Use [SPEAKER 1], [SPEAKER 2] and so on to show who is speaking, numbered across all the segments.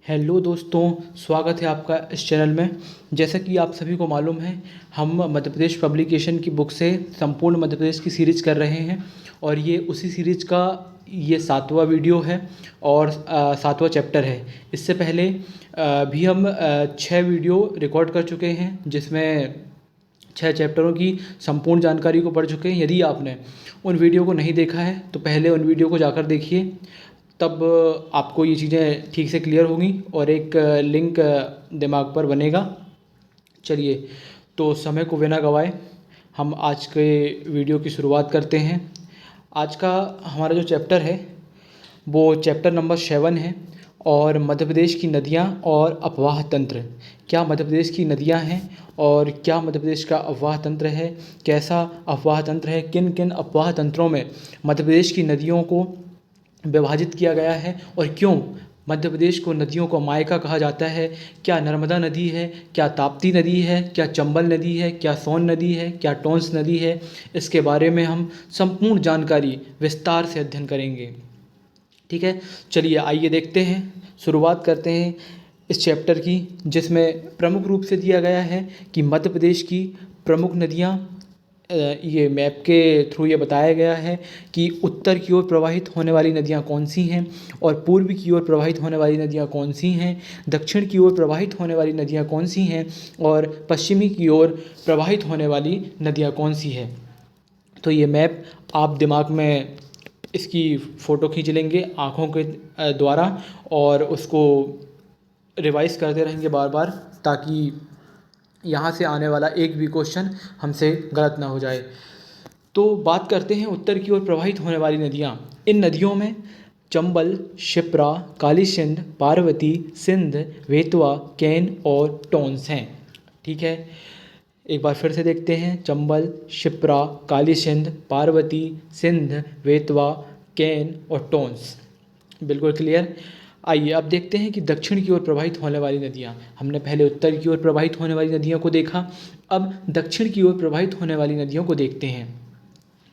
[SPEAKER 1] Hello दोस्तों, स्वागत है आपका इस चैनल में। जैसा कि आप सभी को मालूम है, हम मध्य प्रदेश पब्लिकेशन की बुक से संपूर्ण मध्य प्रदेश की सीरीज़ कर रहे हैं और ये उसी सीरीज़ का ये 7वां वीडियो है और 7वां चैप्टर है। इससे पहले भी हम 6 वीडियो रिकॉर्ड कर चुके हैं, जिसमें 6 चैप्टरों की संपूर्ण जानकारी को पढ़ चुके हैं। यदि आपने उन वीडियो को नहीं देखा है तो पहले उन वीडियो को जाकर देखिए, तब आपको ये चीज़ें ठीक से क्लियर होंगी और एक लिंक दिमाग पर बनेगा। चलिए, तो समय को बिना गवाए हम आज के वीडियो की शुरुआत करते हैं। आज का हमारा जो चैप्टर है वो चैप्टर नंबर 7 है और मध्य प्रदेश की नदियाँ और अफवाह तंत्र। क्या मध्य प्रदेश की नदियाँ हैं और क्या मध्य प्रदेश का अफवाह तंत्र है, कैसा अफवाह तंत्र है, किन किन अफवाह तंत्रों में मध्य प्रदेश की नदियों को विभाजित किया गया है और क्यों मध्य प्रदेश को नदियों को मायका कहा जाता है। क्या नर्मदा नदी है, क्या ताप्ती नदी है, क्या चंबल नदी है, क्या सोन नदी है, क्या टोंस नदी है, इसके बारे में हम संपूर्ण जानकारी विस्तार से अध्ययन करेंगे। ठीक है, चलिए आइए देखते हैं, शुरुआत करते हैं इस चैप्टर की, जिसमें प्रमुख रूप से दिया गया है कि मध्य प्रदेश की प्रमुख नदियाँ। ये मैप के थ्रू ये बताया गया है कि उत्तर की ओर प्रवाहित होने वाली नदियाँ कौन सी हैं और पूर्व की ओर प्रवाहित होने वाली नदियाँ कौन सी हैं, दक्षिण की ओर प्रवाहित होने वाली नदियाँ कौन सी हैं और पश्चिमी की ओर प्रवाहित होने वाली नदियाँ कौन सी हैं। तो ये मैप आप दिमाग में इसकी फ़ोटो खींच लेंगे आँखों के द्वारा और उसको रिवाइज़ करते रहेंगे बार बार, ताकि यहाँ से आने वाला एक भी क्वेश्चन हमसे गलत ना हो जाए। तो बात करते हैं उत्तर की ओर प्रवाहित होने वाली नदियाँ। इन नदियों में चंबल, शिप्रा, काली सिंध, पार्वती, सिंध, बेतवा, केन और टोंस हैं। ठीक है, एक बार फिर से देखते हैं। चंबल, शिप्रा, काली सिंध, पार्वती, सिंध, बेतवा, केन और टोंस। बिल्कुल क्लियर। आइए अब देखते हैं कि दक्षिण की ओर प्रवाहित होने वाली नदियाँ। हमने पहले उत्तर की ओर प्रवाहित होने वाली नदियों को देखा, अब दक्षिण की ओर प्रवाहित होने वाली नदियों को देखते हैं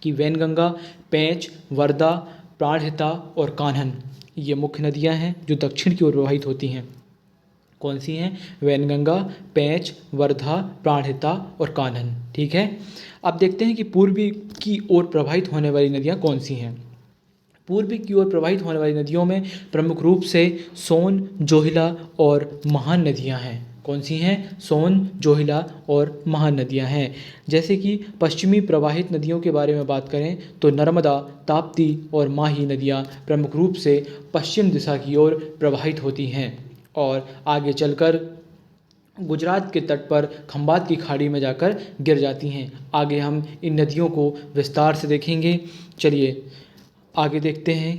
[SPEAKER 1] कि वैनगंगा, पेंच, वर्धा, प्राणहिता और कान्हन ये मुख्य नदियाँ हैं जो दक्षिण की ओर प्रवाहित होती हैं। कौन सी हैं? वैनगंगा, पेंच, वर्धा, प्राणहिता और कान्हन। ठीक है, अब देखते हैं कि पूर्वी की ओर प्रवाहित होने वाली नदियाँ कौन सी हैं। पूर्वी की ओर प्रवाहित होने वाली नदियों में प्रमुख रूप से सोन, जोहिला और महान नदियां हैं। कौन सी हैं? सोन, जोहिला और महान नदियां हैं। जैसे कि पश्चिमी प्रवाहित नदियों के बारे में बात करें तो नर्मदा, ताप्ती और माही नदियां प्रमुख रूप से पश्चिम दिशा की ओर प्रवाहित होती हैं और आगे चलकर गुजरात के तट पर खंबात की खाड़ी में जाकर गिर जाती हैं। आगे हम इन नदियों को विस्तार से देखेंगे। चलिए आगे देखते हैं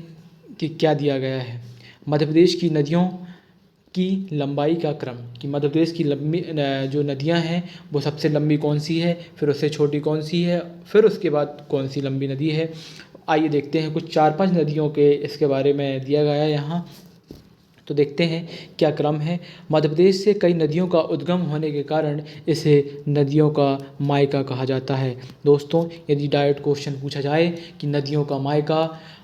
[SPEAKER 1] कि क्या दिया गया है। मध्य प्रदेश की नदियों की लंबाई का क्रम, कि मध्य प्रदेश की लंबी जो नदियां हैं वो सबसे लंबी कौन सी है, फिर उससे छोटी कौन सी है, फिर उसके बाद कौन सी लंबी नदी है। आइए देखते हैं, कुछ 4-5 नदियों के इसके बारे में दिया गया है यहाँ। तो देखते हैं क्या क्रम है। मध्य प्रदेश से कई नदियों का उद्गम होने के कारण इसे नदियों का मायका कहा जाता है। दोस्तों, यदि डायरेक्ट क्वेश्चन पूछा जाए कि नदियों का मायका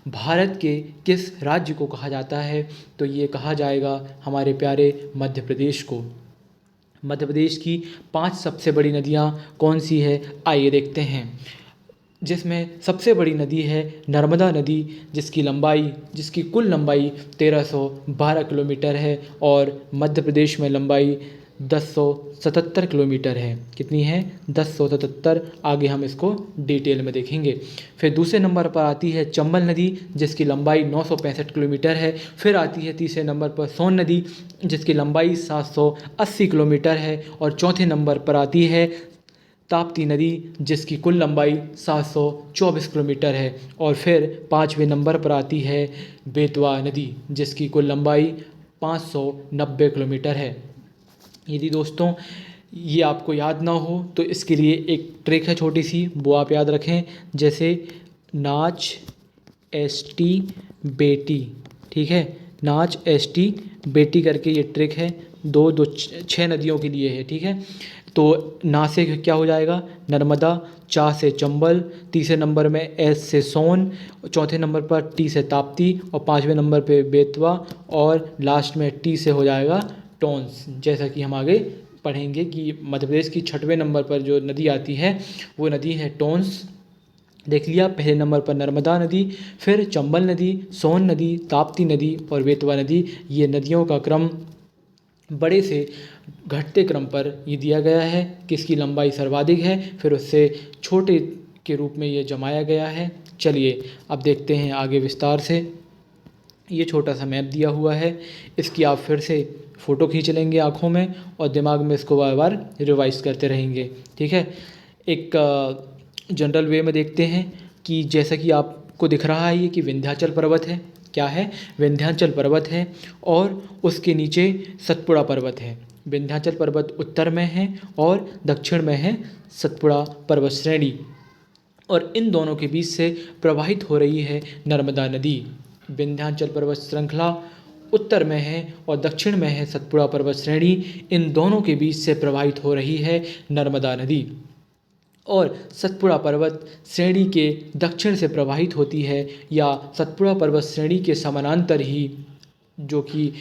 [SPEAKER 1] भारत के किस राज्य को कहा जाता है, तो ये कहा जाएगा हमारे प्यारे मध्य प्रदेश को। मध्य प्रदेश की 5 सबसे बड़ी नदियाँ कौन सी है, आइए देखते हैं। जिसमें सबसे बड़ी नदी है नर्मदा नदी, जिसकी कुल लंबाई 1312 किलोमीटर है और मध्य प्रदेश में लंबाई 1077 किलोमीटर है। कितनी है? 1077। आगे हम इसको डिटेल में देखेंगे। फिर दूसरे नंबर पर आती है चंबल नदी, जिसकी लंबाई 965 किलोमीटर है। फिर आती है तीसरे नंबर पर सोन नदी, जिसकी लंबाई 780 किलोमीटर है और चौथे नंबर पर आती है ताप्ती नदी, जिसकी कुल लंबाई 724 किलोमीटर है। और फिर 5वें नंबर पर आती है बेतवा नदी, जिसकी कुल लंबाई 590 किलोमीटर है। यदि दोस्तों ये आपको याद ना हो तो इसके लिए एक ट्रिक है छोटी सी, वो आप याद रखें। जैसे नाच एसटी बेटी, ठीक है, नाच एसटी बेटी करके ये ट्रिक है। 6 नदियों के लिए है। ठीक है, तो ना से क्या हो जाएगा नर्मदा, चा से चंबल, तीसरे नंबर में एस से सोन, चौथे नंबर पर टी से ताप्ती और पाँचवें नंबर पे बेतवा और लास्ट में टी से हो जाएगा टॉन्स। जैसा कि हम आगे पढ़ेंगे कि मध्य प्रदेश की छठवें नंबर पर जो नदी आती है वो नदी है टॉन्स। देख लिया, पहले नंबर पर नर्मदा नदी, फिर चंबल नदी, सोन नदी, ताप्ती नदी और बेतवा नदी। ये नदियों का क्रम बड़े से घटते क्रम पर ये दिया गया है कि इसकी लंबाई सर्वाधिक है, फिर उससे छोटे के रूप में ये जमाया गया है। चलिए अब देखते हैं आगे विस्तार से। ये छोटा सा मैप दिया हुआ है, इसकी आप फिर से फ़ोटो खींच लेंगे आँखों में और दिमाग में इसको बार बार रिवाइज करते रहेंगे। ठीक है, एक जनरल वे में देखते हैं कि जैसा कि आपको दिख रहा है ये कि विंध्याचल पर्वत है। क्या है? विंध्याचल पर्वत है और उसके नीचे सतपुड़ा पर्वत है। विंध्याचल पर्वत उत्तर में है और दक्षिण में है सतपुड़ा पर्वत श्रेणी, और इन दोनों के बीच से प्रवाहित हो रही है नर्मदा नदी। विंध्याचल पर्वत श्रृंखला उत्तर में है और दक्षिण में है सतपुड़ा पर्वत श्रेणी। इन दोनों के बीच से प्रवाहित हो रही है नर्मदा नदी और सतपुड़ा पर्वत श्रेणी के दक्षिण से प्रवाहित होती है या सतपुड़ा पर्वत श्रेणी के समानांतर ही जो कि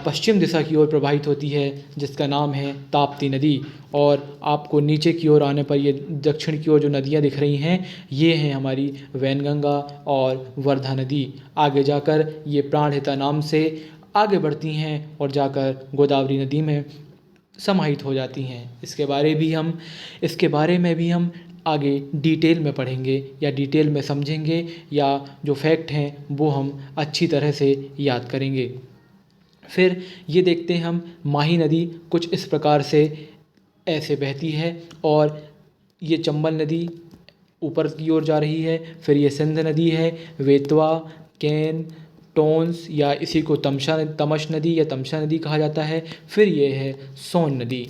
[SPEAKER 1] पश्चिम दिशा की ओर प्रवाहित होती है, जिसका नाम है ताप्ती नदी। और आपको नीचे की ओर आने पर ये दक्षिण की ओर जो नदियाँ दिख रही हैं ये हैं हमारी वैनगंगा और वर्धा नदी। आगे जाकर ये प्राणहिता नाम से आगे बढ़ती हैं और जाकर गोदावरी नदी में समाहित हो जाती हैं। इसके बारे में भी हम आगे डिटेल में पढ़ेंगे या डिटेल में समझेंगे या जो फैक्ट हैं वो हम अच्छी तरह से याद करेंगे। फिर ये देखते हैं हम माही नदी कुछ इस प्रकार से ऐसे बहती है और ये चंबल नदी ऊपर की ओर जा रही है। फिर ये सिंध नदी है, बेतवा, कैन, टॉन्स या इसी को तमश नदी या तमसा नदी कहा जाता है। फिर ये है सोन नदी।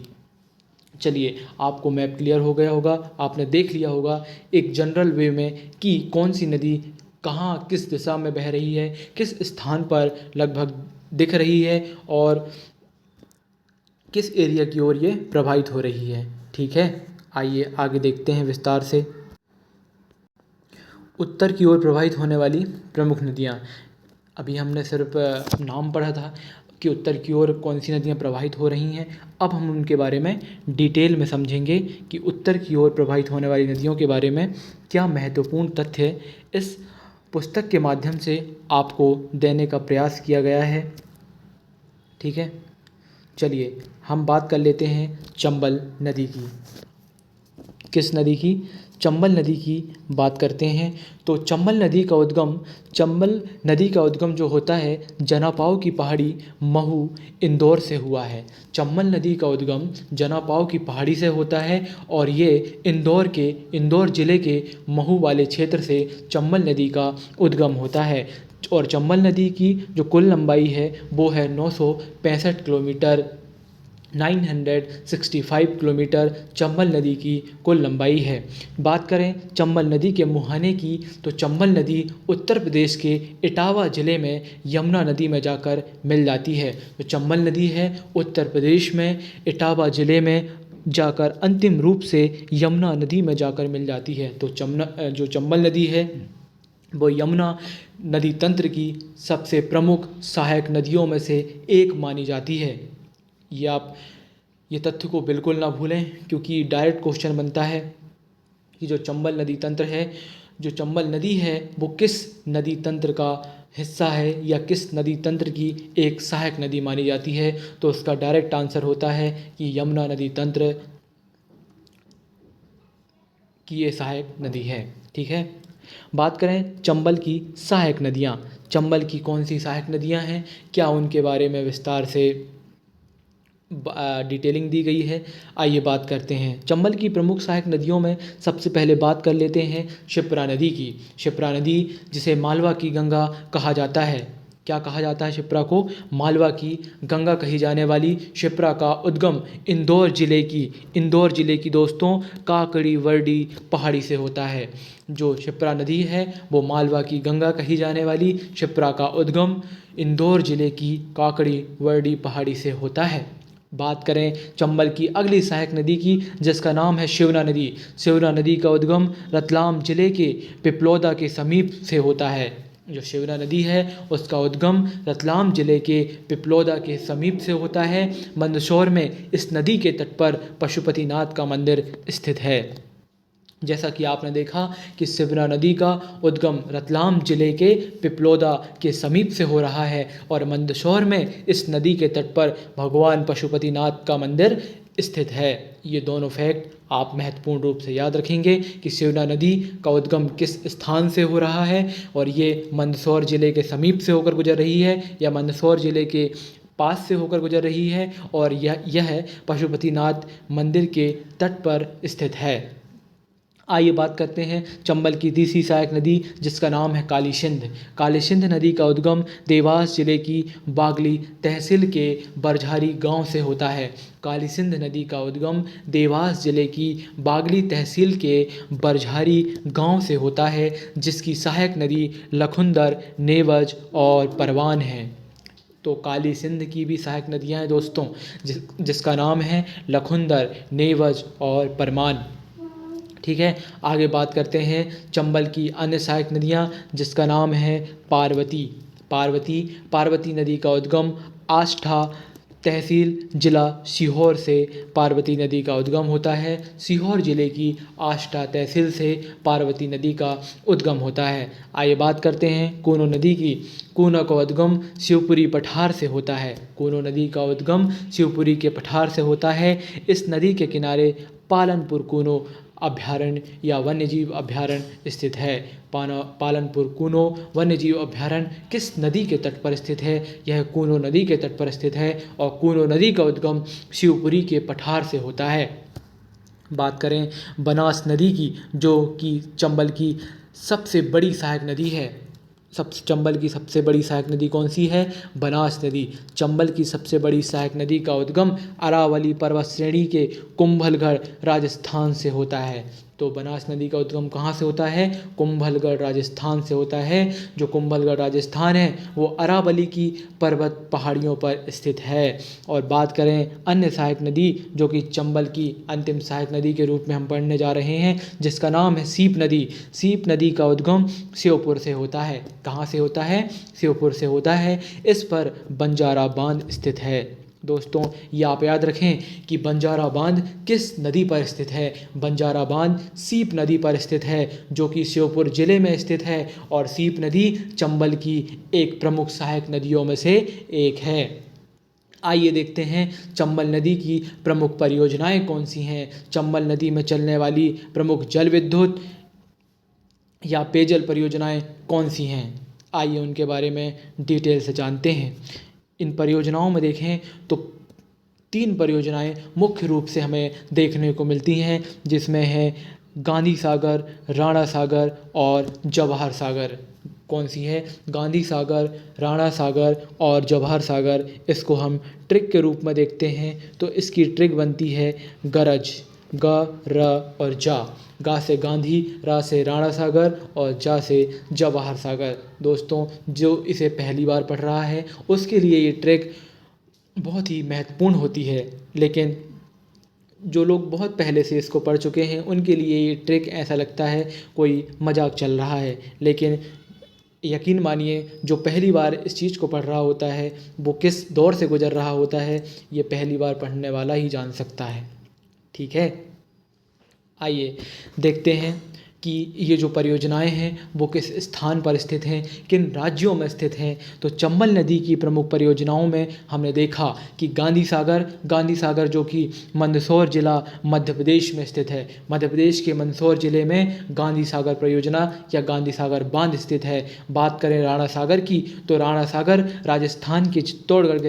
[SPEAKER 1] चलिए, आपको मैप क्लियर हो गया होगा, आपने देख लिया होगा एक जनरल वे में कि कौन सी नदी कहाँ किस दिशा में बह रही है, किस स्थान पर लगभग दिख रही है और किस एरिया की ओर ये प्रवाहित हो रही है। ठीक है, आइए आगे देखते हैं विस्तार से। उत्तर की ओर प्रवाहित होने वाली प्रमुख नदियाँ। अभी हमने सिर्फ नाम पढ़ा था कि उत्तर की ओर कौन सी नदियाँ प्रवाहित हो रही हैं। अब हम उनके बारे में डिटेल में समझेंगे कि उत्तर की ओर प्रवाहित होने वाली नदियों के बारे में क्या महत्वपूर्ण तथ्य इस पुस्तक के माध्यम से आपको देने का प्रयास किया गया है। ठीक है, चलिए हम बात कर लेते हैं चंबल नदी की। किस नदी की? चंबल नदी की बात करते हैं। तो चंबल नदी का उद्गम जो होता है जनापाव की पहाड़ी महू इंदौर से हुआ है। चंबल नदी का उद्गम जनापाव की पहाड़ी से होता है और ये इंदौर ज़िले के महू वाले क्षेत्र से चंबल नदी का उद्गम होता है। और चंबल नदी की जो कुल लंबाई है वो है 965 किलोमीटर, 965 किलोमीटर चंबल नदी की कुल लंबाई है। बात करें चंबल नदी के मुहाने की तो चंबल नदी उत्तर प्रदेश के इटावा ज़िले में यमुना नदी में जाकर मिल जाती है। तो चंबल नदी है उत्तर प्रदेश में इटावा ज़िले में जाकर अंतिम रूप से यमुना नदी में जाकर मिल जाती है। तो जो चंबल नदी है वो यमुना नदी तंत्र की सबसे प्रमुख सहायक नदियों में से एक मानी जाती है। ये तथ्य को बिल्कुल ना भूलें क्योंकि डायरेक्ट क्वेश्चन बनता है कि जो चंबल नदी तंत्र है, जो चंबल नदी है वो किस नदी तंत्र का हिस्सा है या किस नदी तंत्र की एक सहायक नदी मानी जाती है। तो उसका डायरेक्ट आंसर होता है कि यमुना नदी तंत्र की ये सहायक नदी है। ठीक है, बात करें चंबल की सहायक नदियाँ। चंबल की कौन सी सहायक नदियाँ हैं, क्या उनके बारे में विस्तार से डिटेलिंग दी गई है। आइए बात करते हैं चंबल की प्रमुख सहायक नदियों में। सबसे पहले बात कर लेते हैं क्षिप्रा नदी की। क्षिप्रा नदी जिसे मालवा की गंगा कहा जाता है। क्या कहा जाता है क्षिप्रा को? मालवा की गंगा कही जाने वाली क्षिप्रा का उद्गम इंदौर ज़िले की दोस्तों काकड़ी वर्डी पहाड़ी से होता है। जो क्षिप्रा नदी है वो मालवा की गंगा कही जाने वाली क्षिप्रा का उद्गम इंदौर ज़िले की काकड़ी वर्डी पहाड़ी से होता है। बात करें चंबल की अगली सहायक नदी की, जिसका नाम है शिवना नदी। शिवना नदी का उद्गम रतलाम जिले के पिपलौदा के समीप से होता है। जो शिवना नदी है उसका उद्गम रतलाम जिले के पिपलौदा के समीप से होता है। मंदसौर में इस नदी के तट पर पशुपतिनाथ का मंदिर स्थित है। जैसा कि आपने देखा कि शिवना नदी का उद्गम रतलाम जिले के पिपलौदा के समीप से हो रहा है और मंदसौर में इस नदी के तट पर भगवान पशुपतिनाथ का मंदिर स्थित है। ये दोनों फैक्ट आप महत्वपूर्ण रूप से याद रखेंगे कि शिवना नदी का उद्गम किस स्थान से हो रहा है और ये मंदसौर जिले के समीप से होकर गुजर रही है या मंदसौर जिले के पास से होकर गुजर रही है और यह पशुपतिनाथ मंदिर के तट पर स्थित है। आइए बात करते हैं चंबल की तीसरी सहायक नदी, जिसका नाम है काली सिंध। काली सिंध नदी का उद्गम देवास जिले की बागली तहसील के बरझारी गांव से होता है। काली सिंध नदी का उद्गम देवास जिले की बागली तहसील के बरझारी गांव से होता है, जिसकी सहायक नदी लखुंदर, नेवज और परवान है। तो काली सिंध की भी सहायक नदियां हैं दोस्तों, जिसका नाम है लखुंदर, नेवज और परमान। ठीक है, आगे बात करते हैं चंबल की अन्य सहायक नदियां, जिसका नाम है पार्वती। पार्वती नदी का उद्गम आष्ठा तहसील जिला सीहोर से पार्वती नदी का उद्गम होता है। सीहोर जिले की आष्ठा तहसील से पार्वती नदी का उद्गम होता है। आइए बात करते हैं कूनो नदी की। कूनो का उद्गम शिवपुरी पठार से होता है। कूनो नदी का उद्गम शिवपुरी के पठार से होता है। इस नदी के किनारे पालनपुर कूनो अभयारण्य या वन्यजीव अभयारण्य स्थित है। पालनपुर कूनो वन्यजीव अभयारण्य किस नदी के तट पर स्थित है? यह कूनो नदी के तट पर स्थित है और कूनो नदी का उद्गम शिवपुरी के पठार से होता है। बात करें बनास नदी की, जो कि चंबल की सबसे बड़ी सहायक नदी है। चंबल की सबसे बड़ी सहायक नदी कौन सी है? बनास नदी। चंबल की सबसे बड़ी सहायक नदी का उद्गम अरावली पर्वत श्रेणी के कुंभलगढ़ राजस्थान से होता है। तो बनास नदी का उद्गम कहाँ से होता है? कुंभलगढ़ राजस्थान से होता है। जो कुंभलगढ़ राजस्थान है वो अरावली की पर्वत पहाड़ियों पर स्थित है। और बात करें अन्य सहायक नदी, जो कि चंबल की अंतिम सहायक नदी के रूप में हम पढ़ने जा रहे हैं, जिसका नाम है सीप नदी। सीप नदी का उद्गम श्योपुर से होता है। कहाँ से होता है? श्योपुर से होता है। इस पर बंजारा बांध स्थित है। दोस्तों ये आप याद रखें कि बंजारा बांध किस नदी पर स्थित है? बंजारा बांध सीप नदी पर स्थित है, जो कि श्योपुर जिले में स्थित है और सीप नदी चंबल की एक प्रमुख सहायक नदियों में से एक है। आइए देखते हैं चंबल नदी की प्रमुख परियोजनाएं कौन सी हैं। चंबल नदी में चलने वाली प्रमुख जल विद्युत या पेयजल परियोजनाएं कौन सी हैं? आइए उनके बारे में डिटेल से जानते हैं। इन परियोजनाओं में देखें तो 3 परियोजनाएं मुख्य रूप से हमें देखने को मिलती हैं, जिसमें है गांधी सागर, राणा सागर और जवाहर सागर। कौन सी है? गांधी सागर, राणा सागर और जवाहर सागर। इसको हम ट्रिक के रूप में देखते हैं तो इसकी ट्रिक बनती है गरज, ग, र और जा। गा से गांधी, रा से राणा सागर और जा से जवाहर सागर। दोस्तों जो इसे पहली बार पढ़ रहा है उसके लिए ये ट्रिक बहुत ही महत्वपूर्ण होती है, लेकिन जो लोग बहुत पहले से इसको पढ़ चुके हैं उनके लिए ये ट्रिक ऐसा लगता है कोई मजाक चल रहा है। लेकिन यकीन मानिए जो पहली बार इस चीज़ को पढ़ रहा होता है वो किस दौर से गुजर रहा होता है ये पहली बार पढ़ने वाला ही जान सकता है। ठीक है, आइए देखते हैं कि ये जो परियोजनाएं हैं वो किस स्थान पर स्थित हैं, किन राज्यों में स्थित हैं। तो चंबल नदी की प्रमुख परियोजनाओं में हमने देखा कि गांधी सागर जो कि मंदसौर जिला मध्य प्रदेश में स्थित है। मध्य प्रदेश के मंदसौर जिले में गांधी सागर परियोजना या गांधी सागर बांध स्थित है। बात करें राणा सागर की तो राणा सागर राजस्थान के चित्तौड़गढ़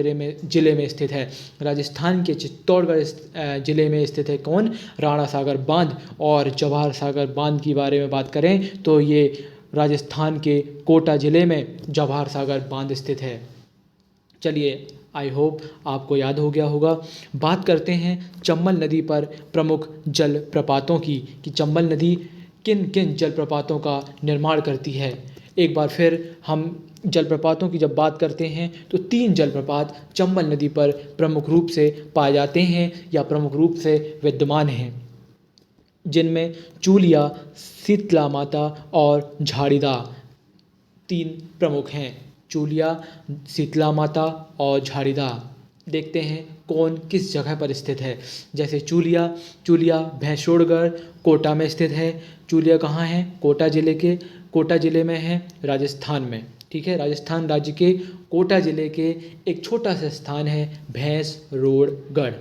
[SPEAKER 1] जिले में स्थित है। राजस्थान के चित्तौड़गढ़ जिले में स्थित है कौन? राणा सागर बांध। और जवाहर सागर बांध की बारे में बात करें तो ये राजस्थान के कोटा जिले में जवाहर सागर बांध स्थित है। चलिए आई होप आपको याद हो गया होगा। बात करते हैं चंबल नदी पर प्रमुख जल प्रपातों की कि चंबल नदी किन किन जल प्रपातों का निर्माण करती है। एक बार फिर हम जलप्रपातों की जब बात करते हैं तो 3 जलप्रपात चंबल नदी पर प्रमुख रूप से पाए जाते हैं या प्रमुख रूप से विद्यमान हैं, जिनमें चूलिया, शीतला माता और झाड़ीदा 3 प्रमुख हैं। चूलिया, शीतला माता और झाड़ीदा। देखते हैं कौन किस जगह पर स्थित है। जैसे चूलिया भैंसोड़गढ़ कोटा में स्थित है। चूलिया कहाँ है? कोटा ज़िले में है, राजस्थान में। ठीक है, राजस्थान राज्य के कोटा ज़िले के एक छोटा सा स्थान है भैंसरोड़गढ़।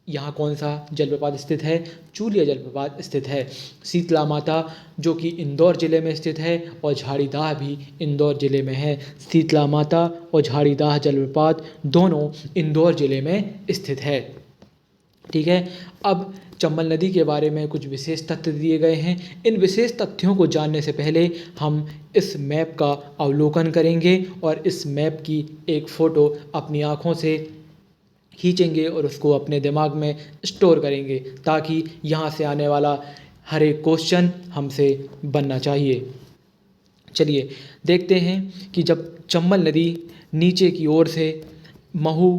[SPEAKER 1] यहाँ कौन सा जलप्रपात स्थित है? चूलिया जलप्रपात स्थित है। शीतला माता जो कि इंदौर ज़िले में स्थित है और झाड़ीदाह भी इंदौर ज़िले में है। शीतला माता और झाड़ीदाह जलप्रपात दोनों इंदौर ज़िले में स्थित है। ठीक है, अब चंबल नदी के बारे में कुछ विशेष तथ्य दिए गए हैं। इन विशेष तथ्यों को जानने से पहले हम इस मैप का अवलोकन करेंगे और इस मैप की एक फ़ोटो अपनी आँखों से खींचेंगे और उसको अपने दिमाग में स्टोर करेंगे, ताकि यहाँ से आने वाला हर एक क्वेश्चन हमसे बनना चाहिए। चलिए देखते हैं कि जब चंबल नदी नीचे की ओर से महू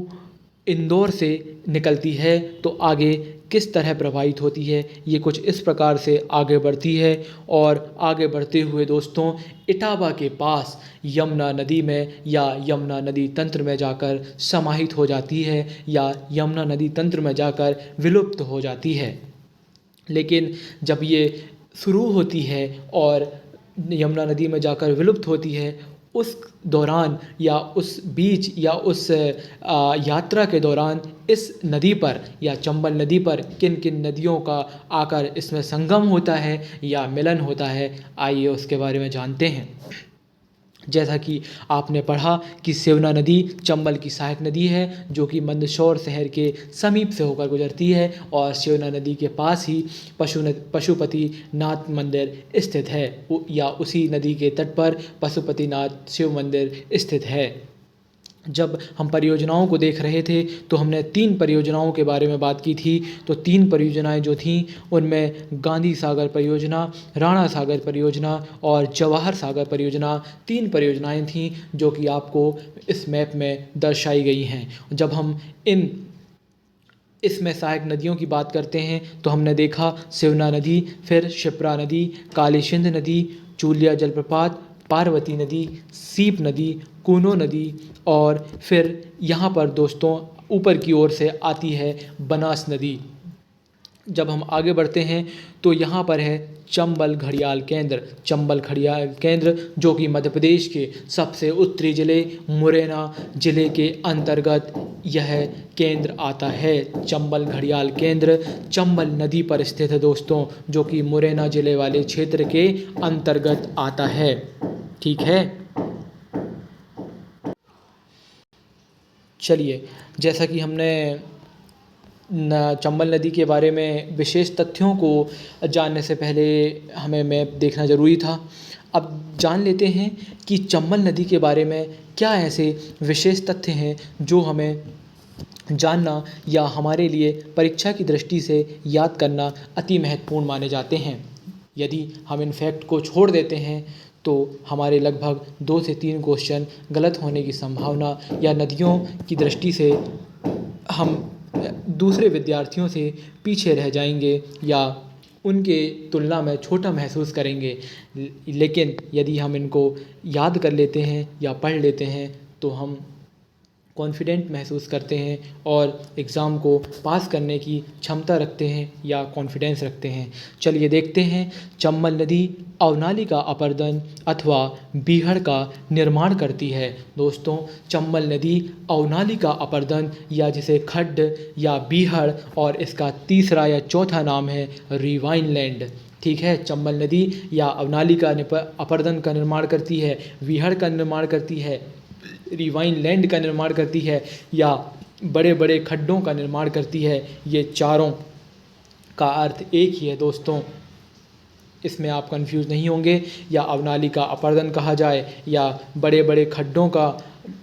[SPEAKER 1] इंदौर से निकलती है तो आगे किस तरह प्रवाहित होती है। ये कुछ इस प्रकार से आगे बढ़ती है और आगे बढ़ते हुए दोस्तों इटावा के पास यमुना नदी में या यमुना नदी तंत्र में जाकर समाहित हो जाती है या यमुना नदी तंत्र में जाकर विलुप्त हो जाती है। लेकिन जब ये शुरू होती है और यमुना नदी में जाकर विलुप्त होती है, उस दौरान या उस बीच या उस यात्रा के दौरान इस नदी पर या चंबल नदी पर किन किन नदियों का आकर इसमें संगम होता है या मिलन होता है, आइए उसके बारे में जानते हैं। जैसा कि आपने पढ़ा कि सेवना नदी चंबल की सहायक नदी है जो कि मंदसौर शहर के समीप से होकर गुजरती है और सेवना नदी के पास ही पशुपति नाथ मंदिर स्थित है या उसी नदी के तट पर पशुपतिनाथ शिव मंदिर स्थित है। जब हम परियोजनाओं को देख रहे थे तो हमने 3 परियोजनाओं के बारे में बात की थी। तो 3 परियोजनाएं जो थीं उनमें गांधी सागर परियोजना, राणा सागर परियोजना और जवाहर सागर परियोजना 3 परियोजनाएं थीं जो कि आपको इस मैप में दर्शाई गई हैं। जब हम इसमें सहायक नदियों की बात करते हैं तो हमने देखा सेवना नदी, फिर शिप्रा नदी, काली सिंध नदी, चूलिया जलप्रपात, पार्वती नदी, सीप नदी, कूनो नदी और फिर यहाँ पर दोस्तों ऊपर की ओर से आती है बनास नदी। जब हम आगे बढ़ते हैं तो यहाँ पर है चंबल घड़ियाल केंद्र जो कि मध्य प्रदेश के सबसे उत्तरी ज़िले मुरैना ज़िले के अंतर्गत यह केंद्र आता है। चंबल घड़ियाल केंद्र चंबल नदी पर स्थित है दोस्तों, जो कि मुरैना ज़िले वाले क्षेत्र के अंतर्गत आता है। ठीक है, चलिए जैसा कि हमने चंबल नदी के बारे में विशेष तथ्यों को जानने से पहले हमें मैप देखना ज़रूरी था। अब जान लेते हैं कि चंबल नदी के बारे में क्या ऐसे विशेष तथ्य हैं जो हमें जानना या हमारे लिए परीक्षा की दृष्टि से याद करना अति महत्वपूर्ण माने जाते हैं। यदि हम इन फैक्ट को छोड़ देते हैं तो हमारे लगभग 2 से 3 क्वेश्चन गलत होने की संभावना या नदियों की दृष्टि से हम दूसरे विद्यार्थियों से पीछे रह जाएंगे या उनके तुलना में छोटा महसूस करेंगे। लेकिन यदि हम इनको याद कर लेते हैं या पढ़ लेते हैं तो हम कॉन्फिडेंट महसूस करते हैं और एग्ज़ाम को पास करने की क्षमता रखते हैं या कॉन्फिडेंस रखते हैं। चलिए देखते हैं चंबल नदी अवनाली का अपर्दन अथवा बीहड़ का निर्माण करती है। दोस्तों चंबल नदी अवनाली का अपर्दन या जिसे खड्ड या बीहड़ और इसका तीसरा या चौथा नाम है रिवाइनलैंड। ठीक है, चंबल नदी या अवनाली का अपर्दन का निर्माण करती है, बीहड़ का निर्माण करती है, रिवाइनलैंड का निर्माण करती है या बड़े बड़े खड्डों का निर्माण करती है। ये चारों का अर्थ एक ही है दोस्तों, इसमें आप कंफ्यूज नहीं होंगे। या अवनाली का अपर्दन कहा जाए या बड़े बड़े खड्डों का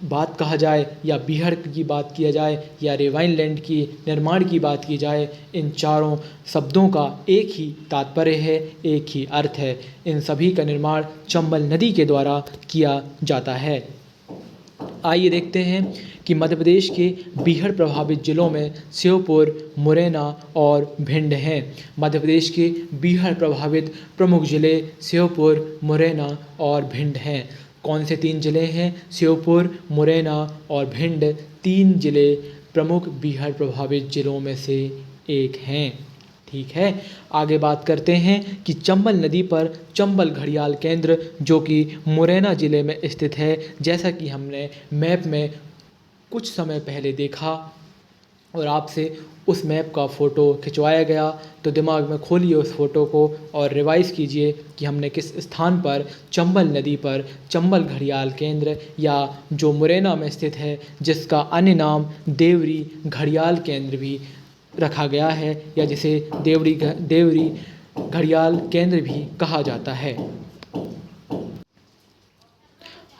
[SPEAKER 1] बात कहा जाए या बीहड़ की बात किया जाए या रेवाइन लैंड की निर्माण की बात की जाए, इन चारों शब्दों का एक ही तात्पर्य है, एक ही अर्थ है। इन सभी का निर्माण चंबल नदी के द्वारा किया जाता है। आइए देखते हैं कि मध्य प्रदेश के बीहड़ प्रभावित जिलों में श्योपुर, मुरैना और भिंड हैं। मध्य प्रदेश के बीहड़ प्रभावित प्रमुख जिले श्योपुर, मुरैना और भिंड हैं। कौन से 3 जिले हैं? श्योपुर, मुरैना और भिंड 3 जिले प्रमुख बीहड़ प्रभावित जिलों में से एक हैं। ठीक है, आगे बात करते हैं कि चंबल नदी पर चंबल घड़ियाल केंद्र जो कि मुरैना ज़िले में स्थित है, जैसा कि हमने मैप में कुछ समय पहले देखा और आपसे उस मैप का फ़ोटो खिंचवाया गया, तो दिमाग में खोलिए उस फ़ोटो को और रिवाइज़ कीजिए कि हमने किस स्थान पर चंबल नदी पर चंबल घड़ियाल केंद्र, या जो मुरैना में स्थित है जिसका अन्य नाम देवरी घड़ियाल केंद्र भी रखा गया है, या जिसे देवरी घड़ियाल केंद्र भी कहा जाता है।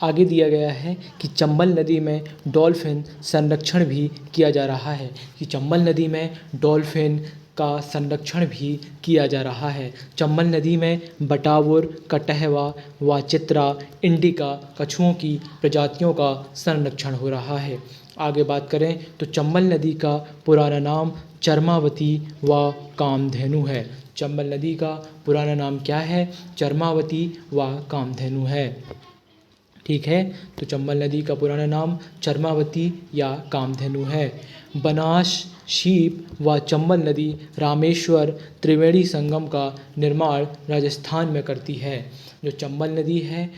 [SPEAKER 1] आगे दिया गया है कि चंबल नदी में डॉल्फिन संरक्षण भी किया जा रहा है, कि चंबल नदी में डॉल्फिन का संरक्षण भी किया जा रहा है। चंबल नदी में बटावुर, कटहवा व चित्रा, इंडिका कछुओं की प्रजातियों का संरक्षण हो रहा है। आगे बात करें तो चंबल नदी का पुराना नाम चरमावती व कामधेनु है। चंबल नदी का पुराना नाम क्या है? चरमावती व कामधेनु है। ठीक है, तो चंबल नदी का पुराना नाम चरमावती या कामधेनु है। बनास, शीप व चंबल नदी रामेश्वर त्रिवेणी संगम का निर्माण राजस्थान में करती है। जो चंबल नदी है,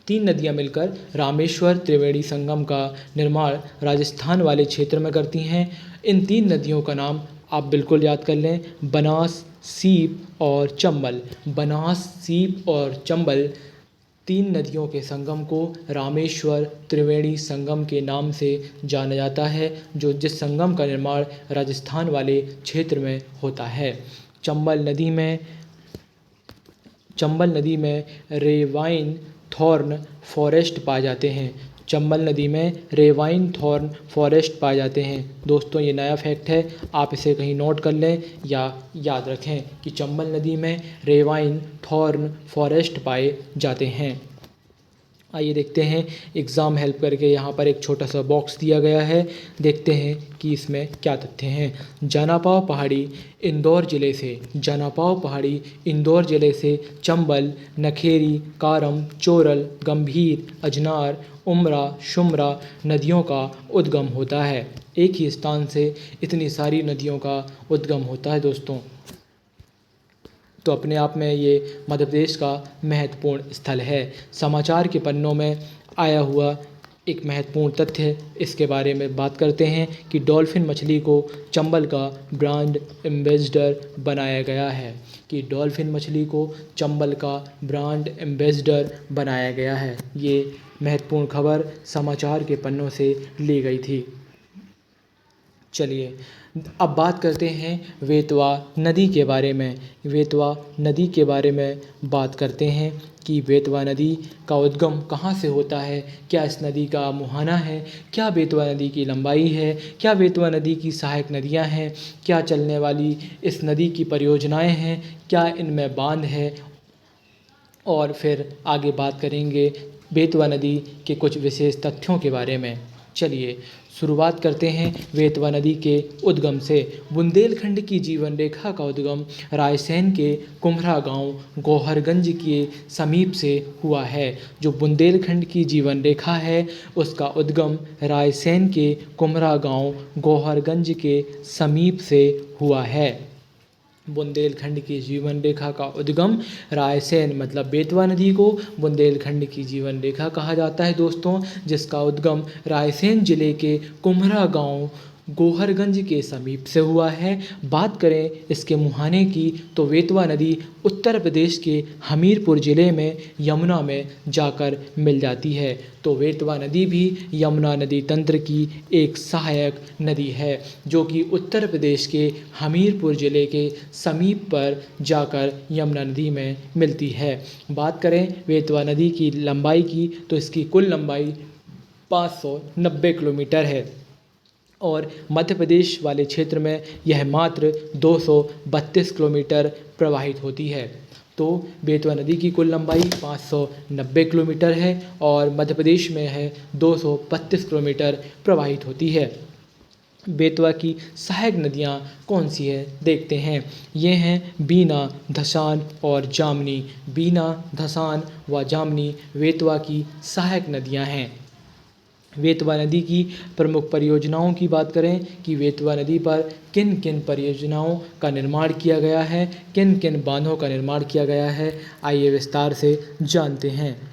[SPEAKER 1] 3 नदियाँ मिलकर रामेश्वर त्रिवेणी संगम का निर्माण राजस्थान वाले क्षेत्र में करती हैं। इन 3 नदियों का नाम आप बिल्कुल याद कर लें, बनास, सीप और चंबल। बनास, सीप और चंबल 3 नदियों के संगम को रामेश्वर त्रिवेणी संगम के नाम से जाना जाता है, जिस संगम का निर्माण राजस्थान वाले क्षेत्र में होता है। चंबल नदी में रेवाइन थॉर्न फॉरेस्ट पाए जाते हैं। चंबल नदी में रेवाइन थॉर्न फॉरेस्ट पाए जाते हैं। दोस्तों, ये नया फैक्ट है, आप इसे कहीं नोट कर लें या याद रखें कि चंबल नदी में रेवाइन थॉर्न फॉरेस्ट पाए जाते हैं। आइए देखते हैं एग्ज़ाम हेल्प करके, यहाँ पर एक छोटा सा बॉक्स दिया गया है, देखते हैं कि इसमें क्या तथ्य हैं। जानापाव पहाड़ी इंदौर ज़िले से चंबल, नखेरी, कारम, चोरल, गंभीर, अजनार, उमरा, शुमरा नदियों का उद्गम होता है। एक ही स्थान से इतनी सारी नदियों का उद्गम होता है दोस्तों, तो अपने आप में ये मध्य प्रदेश का महत्वपूर्ण स्थल है। समाचार के पन्नों में आया हुआ एक महत्वपूर्ण तथ्य, इसके बारे में बात करते हैं कि डॉल्फिन मछली को चंबल का ब्रांड एम्बेसडर बनाया गया है। कि डॉल्फिन मछली को चंबल का ब्रांड एम्बेसडर बनाया गया है। ये महत्वपूर्ण खबर समाचार के पन्नों से ली गई थी। चलिए अब बात करते हैं वेतवा नदी के बारे में। वेतवा नदी के बारे में बात करते हैं कि वेतवा नदी का उद्गम कहाँ से होता है, क्या इस नदी का मुहाना है, क्या वेतवा नदी की लंबाई है, क्या वेतवा नदी की सहायक नदियाँ हैं, क्या चलने वाली इस नदी की परियोजनाएं हैं, क्या इनमें बांध है, और फिर आगे बात करेंगे बेतवा नदी के कुछ विशेष तथ्यों के बारे में। चलिए शुरुआत करते हैं बेतवा नदी के उद्गम से। बुंदेलखंड की जीवन रेखा का उद्गम रायसेन के कुम्हरा गांव गौहरगंज के समीप से हुआ है। जो बुंदेलखंड की जीवन रेखा है उसका उद्गम रायसेन के कुम्हरा गांव गौहरगंज के समीप से हुआ है। बुंदेलखंड की जीवन रेखा का उद्गम रायसेन, मतलब बेतवा नदी को बुंदेलखंड की जीवन रेखा कहा जाता है दोस्तों, जिसका उद्गम रायसेन जिले के कुम्हरा गांव गोहरगंज के समीप से हुआ है। बात करें इसके मुहाने की तो बेतवा नदी उत्तर प्रदेश के हमीरपुर ज़िले में यमुना में जाकर मिल जाती है। तो बेतवा नदी भी यमुना नदी तंत्र की एक सहायक नदी है जो कि उत्तर प्रदेश के हमीरपुर ज़िले के समीप पर जाकर यमुना नदी में मिलती है। बात करें बेतवा नदी की लंबाई की तो इसकी कुल लंबाई 590 किलोमीटर है और मध्य प्रदेश वाले क्षेत्र में यह मात्र 232 किलोमीटर प्रवाहित होती है। तो बेतवा नदी की कुल लंबाई 590 किलोमीटर है और मध्य प्रदेश में है 232 किलोमीटर प्रवाहित होती है। बेतवा की सहायक नदियाँ कौन सी है देखते हैं। ये हैं बीना, धसान और जामनी। बीना, धसान व जामनी बेतवा की सहायक नदियाँ हैं। बेतवा नदी की प्रमुख परियोजनाओं की बात करें कि बेतवा नदी पर किन किन परियोजनाओं का निर्माण किया गया है, किन किन बांधों का निर्माण किया गया है, आइए विस्तार से जानते हैं।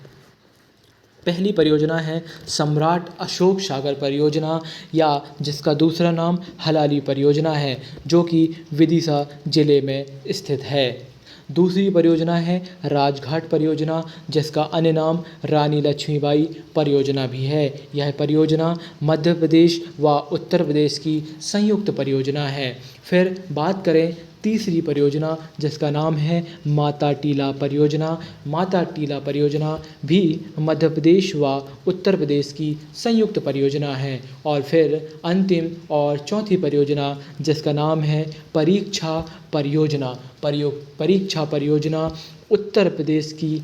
[SPEAKER 1] पहली परियोजना है सम्राट अशोक सागर परियोजना या जिसका दूसरा नाम हलाली परियोजना है जो कि विदिशा जिले में स्थित है। दूसरी परियोजना है राजघाट परियोजना जिसका अन्य नाम रानी लक्ष्मीबाई परियोजना भी है। यह परियोजना मध्य प्रदेश व उत्तर प्रदेश की संयुक्त परियोजना है। फिर बात करें तीसरी परियोजना जिसका नाम है माता टीला परियोजना। माता टीला परियोजना भी मध्य प्रदेश व उत्तर प्रदेश की संयुक्त परियोजना है। और फिर अंतिम और चौथी परियोजना जिसका नाम है परीक्षा परियोजना। परीक्षा परियोजना उत्तर प्रदेश की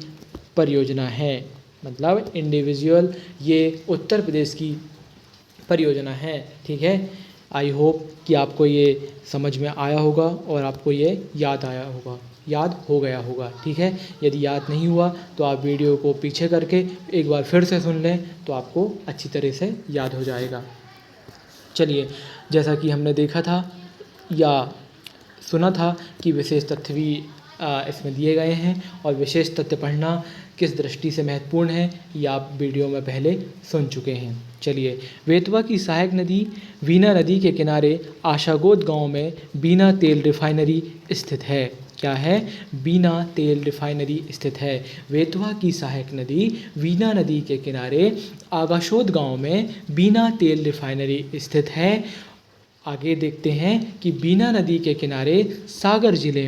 [SPEAKER 1] परियोजना है, मतलब इंडिविजुअल ये उत्तर प्रदेश की परियोजना है। ठीक है, आई होप कि आपको ये समझ में आया होगा और आपको ये याद हो गया होगा। ठीक है, यदि याद नहीं हुआ तो आप वीडियो को पीछे करके एक बार फिर से सुन लें तो आपको अच्छी तरह से याद हो जाएगा। चलिए, जैसा कि हमने देखा था या सुना था कि विशेष तथ्य भी इसमें दिए गए हैं और विशेष तथ्य पढ़ना किस दृष्टि से महत्वपूर्ण है ये आप वीडियो में पहले सुन चुके हैं। चलिए, बेतवा की सहायक नदी बीना नदी के किनारे आशागोद गांव में बीना तेल रिफाइनरी स्थित है। क्या है? बीना तेल रिफाइनरी स्थित है। बेतवा की सहायक नदी बीना नदी के किनारे आगाशोद गांव में बीना तेल रिफाइनरी स्थित है। आगे देखते हैं कि बीना नदी के किनारे सागर जिले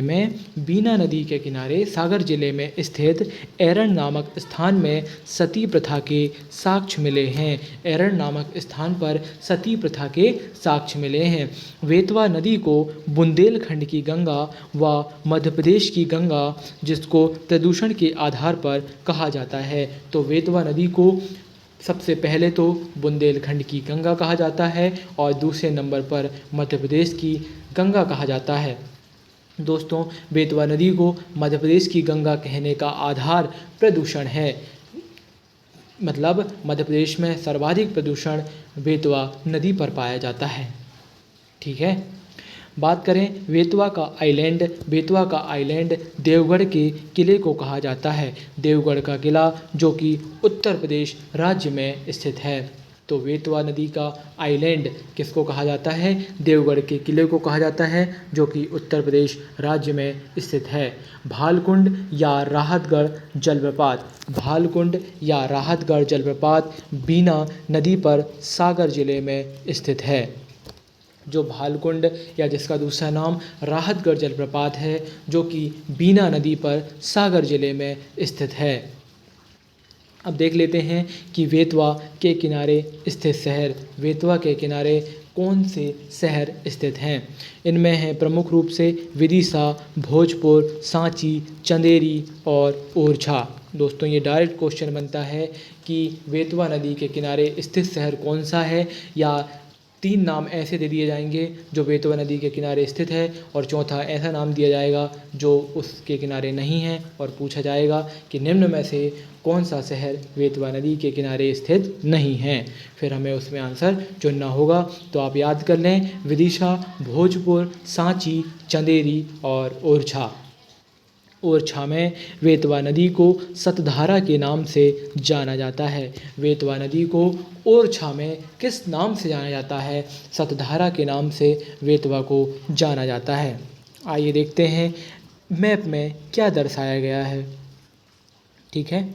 [SPEAKER 1] में स्थित एरन नामक स्थान में सती प्रथा के साक्ष्य मिले हैं। एरन नामक स्थान पर सती प्रथा के साक्ष्य मिले हैं। बेतवा नदी को बुंदेलखंड की गंगा व मध्य प्रदेश की गंगा जिसको प्रदूषण के आधार पर कहा जाता है। तो बेतवा नदी को सबसे पहले तो बुंदेलखंड की गंगा कहा जाता है और दूसरे नंबर पर मध्य प्रदेश की गंगा कहा जाता है। दोस्तों, बेतवा नदी को मध्य प्रदेश की गंगा कहने का आधार प्रदूषण है, मतलब मध्य प्रदेश में सर्वाधिक प्रदूषण बेतवा नदी पर पाया जाता है। ठीक है, बात करें बेतवा का आइलैंड देवगढ़ के किले को कहा जाता है। देवगढ़ का किला जो कि उत्तर प्रदेश राज्य में स्थित है। तो बेतवा नदी का आइलैंड किसको कहा जाता है? देवगढ़ के किले को कहा जाता है जो कि उत्तर प्रदेश राज्य में स्थित है। भालकुंड या राहतगढ़ जलप्रपात बीना नदी पर सागर जिले में स्थित है। जो भालकुंड या जिसका दूसरा नाम राहतगढ़ जलप्रपात है जो कि बीना नदी पर सागर जिले में स्थित है। अब देख लेते हैं कि बेतवा के किनारे स्थित शहर, बेतवा के किनारे कौन से शहर स्थित हैं। इनमें हैं प्रमुख रूप से विदिशा, भोजपुर, सांची, चंदेरी और ओरछा। दोस्तों, ये डायरेक्ट क्वेश्चन बनता है कि बेतवा नदी के किनारे स्थित शहर कौन सा है, या 3 नाम ऐसे दे दिए जाएंगे जो बेतवा नदी के किनारे स्थित है और चौथा ऐसा नाम दिया जाएगा जो उसके किनारे नहीं है और पूछा जाएगा कि निम्न में से कौन सा शहर बेतवा नदी के किनारे स्थित नहीं है। फिर हमें उसमें आंसर चुनना होगा। तो आप याद कर लें, विदिशा, भोजपुर, सांची, चंदेरी और ओरछा। ओरछा में बेतवा नदी को सतधारा के नाम से जाना जाता है। बेतवा नदी को ओरछा में किस नाम से जाना जाता है? सतधारा के नाम से बेतवा को जाना जाता है। आइए देखते हैं मैप में क्या दर्शाया गया है। ठीक है,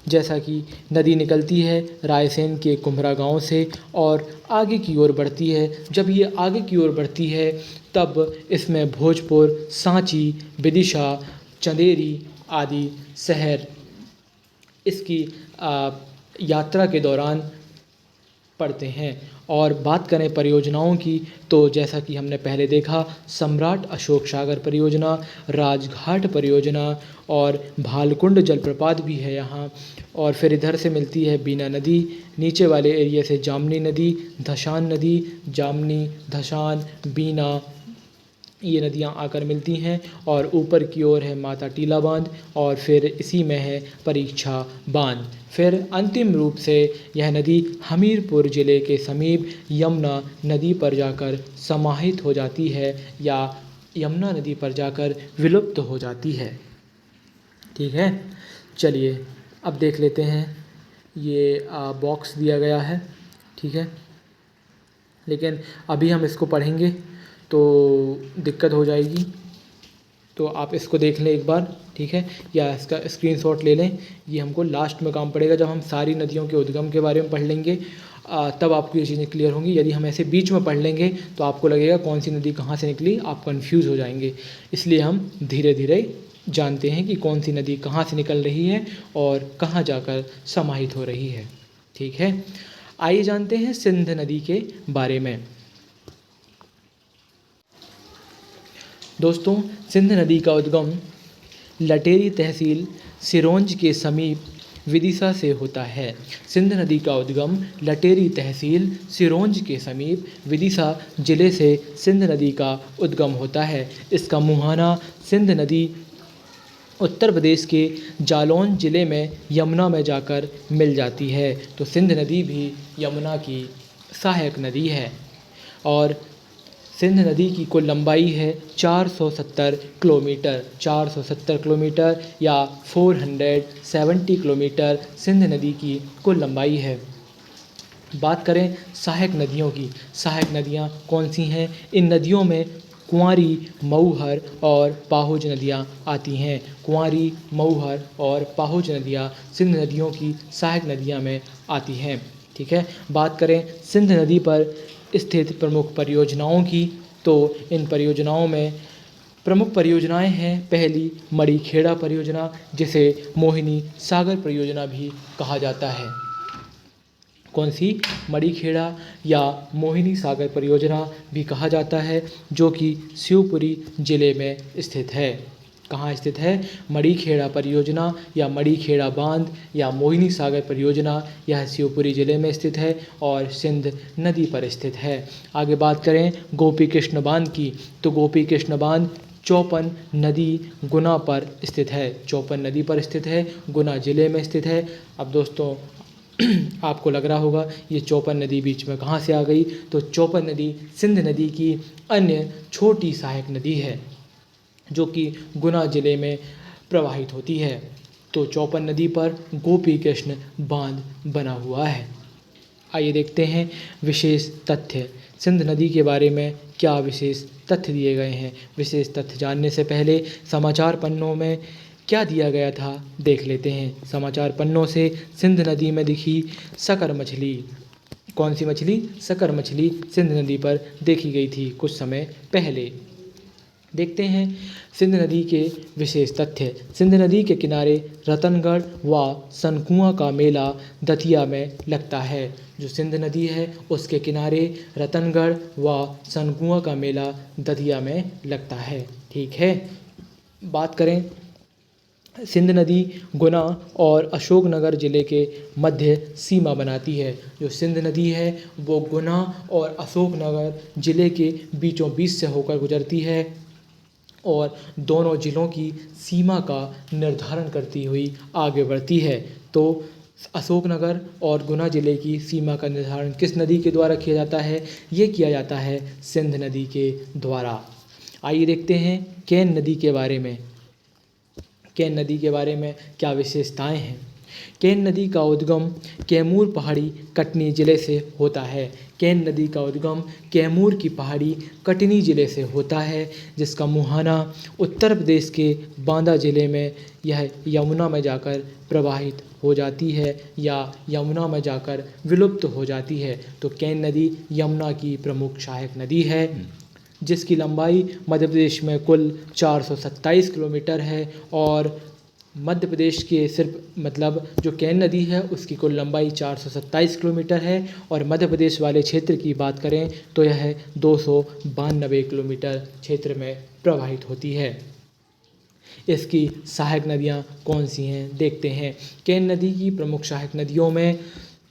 [SPEAKER 1] जैसा कि नदी निकलती है रायसेन के कुम्हरा गांव से और आगे की ओर बढ़ती है। जब ये आगे की ओर बढ़ती है तब इसमें भोजपुर, सांची, विदिशा, चंदेरी आदि शहर इसकी यात्रा के दौरान पड़ते हैं। और बात करें परियोजनाओं की तो जैसा कि हमने पहले देखा, सम्राट अशोक सागर परियोजना, राजघाट परियोजना और भालकुंड जलप्रपात भी है यहाँ। और फिर इधर से मिलती है बीना नदी, नीचे वाले एरिया से जामनी नदी, धशान नदी, जामनी, धशान, बीना, ये नदियाँ आकर मिलती हैं। और ऊपर की ओर है माता टीला बांध और फिर इसी में है परीक्षा बांध। फिर अंतिम रूप से यह नदी हमीरपुर ज़िले के समीप यमुना नदी पर जाकर समाहित हो जाती है या यमुना नदी पर जाकर विलुप्त हो जाती है। ठीक है, चलिए अब देख लेते हैं। ये बॉक्स दिया गया है, ठीक है, लेकिन अभी हम इसको पढ़ेंगे तो दिक्कत हो जाएगी, तो आप इसको देख लें एक बार, ठीक है, या इसका स्क्रीनशॉट ले लें। ये हमको लास्ट में काम पड़ेगा, जब हम सारी नदियों के उद्गम के बारे में पढ़ लेंगे तब आपको ये चीज़ें क्लियर होंगी। यदि हम ऐसे बीच में पढ़ लेंगे तो आपको लगेगा कौन सी नदी कहाँ से निकली, आप कंफ्यूज हो जाएंगे। इसलिए हम धीरे धीरे जानते हैं कि कौन सी नदी कहाँ से निकल रही है और कहाँ जाकर समाहित हो रही है। ठीक है, आइए जानते हैं सिंध नदी के बारे में। दोस्तों, सिंध नदी का उद्गम लटेरी तहसील सिरोंज के समीप विदिशा से होता है। सिंध नदी का उद्गम लटेरी तहसील सिरोंज के समीप विदिशा जिले से सिंध नदी का उद्गम होता है। इसका मुहाना सिंध नदी उत्तर प्रदेश के जालौन जिले में यमुना में जाकर मिल जाती है। तो सिंध नदी भी यमुना की सहायक नदी है और सिंध नदी की कुल लंबाई है 470 किलोमीटर। 470 किलोमीटर या 470 किलोमीटर सिंध नदी की कुल लंबाई है। बात करें सहायक नदियों की, सहायक नदियाँ कौन सी हैं? इन नदियों में कुंवारी, मऊहर और पाहुज नदियाँ आती हैं। कुंवारी, मऊहर और पाहुज नदियाँ सिंध नदियों की सहायक नदियाँ में आती हैं। ठीक है, बात करें सिंध नदी पर स्थित प्रमुख परियोजनाओं की तो इन परियोजनाओं में प्रमुख परियोजनाएं हैं। पहली मड़ीखेड़ा परियोजना, जिसे मोहिनी सागर परियोजना भी कहा जाता है। कौन सी? मड़ीखेड़ा या मोहिनी सागर परियोजना भी कहा जाता है, जो कि शिवपुरी ज़िले में स्थित है। कहाँ स्थित है? मड़ीखेड़ा परियोजना या मड़ीखेड़ा बांध या मोहिनी सागर परियोजना, यह शिवपुरी ज़िले में स्थित है और सिंध नदी पर स्थित है। आगे बात करें गोपी कृष्ण बांध की तो गोपी कृष्ण बांध चौपन नदी गुना पर स्थित है। चौपन नदी पर स्थित है, गुना ज़िले में स्थित है। अब दोस्तों आपको लग रहा होगा ये चौपन नदी बीच में कहाँ से आ गई? तो चौपन नदी सिंध नदी की अन्य छोटी सहायक नदी है जो कि गुना ज़िले में प्रवाहित होती है। तो चौपन नदी पर गोपी कृष्ण बांध बना हुआ है। आइए देखते हैं विशेष तथ्य। सिंध नदी के बारे में क्या विशेष तथ्य दिए गए हैं। विशेष तथ्य जानने से पहले समाचार पन्नों में क्या दिया गया था देख लेते हैं। समाचार पन्नों से सिंध नदी में दिखी सकर मछली। कौन सी मछली? सकर मछली सिंध नदी पर देखी गई थी कुछ समय पहले। देखते हैं सिंध नदी के विशेष तथ्य। सिंध नदी के किनारे रतनगढ़ व सनकुआ का मेला दतिया में लगता है। जो सिंध नदी है उसके किनारे रतनगढ़ व सनकुआ का मेला दतिया में लगता है। ठीक है, बात करें सिंध नदी गुना और अशोकनगर ज़िले के मध्य सीमा बनाती है। जो सिंध नदी है वो गुना और अशोकनगर ज़िले के बीचों बीच से होकर गुजरती है और दोनों ज़िलों की सीमा का निर्धारण करती हुई आगे बढ़ती है। तो अशोकनगर और गुना ज़िले की सीमा का निर्धारण किस नदी के द्वारा किया जाता है? ये किया जाता है सिंध नदी के द्वारा। आइए देखते हैं केन नदी के बारे में। केन नदी के बारे में क्या विशेषताएं हैं। केन नदी का उद्गम कैमूर पहाड़ी कटनी ज़िले से होता है। केन नदी का उद्गम कैमूर की पहाड़ी कटनी ज़िले से होता है, जिसका मुहाना उत्तर प्रदेश के बांदा ज़िले में यह यमुना में जाकर प्रवाहित हो जाती है या यमुना में जाकर विलुप्त हो जाती है। तो केन नदी यमुना की प्रमुख सहायक नदी है, जिसकी लंबाई मध्य प्रदेश में कुल 427 किलोमीटर है और मध्य प्रदेश के सिर्फ मतलब जो केन नदी है उसकी कुल लंबाई 427 किलोमीटर है और मध्य प्रदेश वाले क्षेत्र की बात करें तो यह 292 किलोमीटर क्षेत्र में प्रवाहित होती है। इसकी सहायक नदियाँ कौन सी हैं देखते हैं। केन नदी की प्रमुख सहायक नदियों में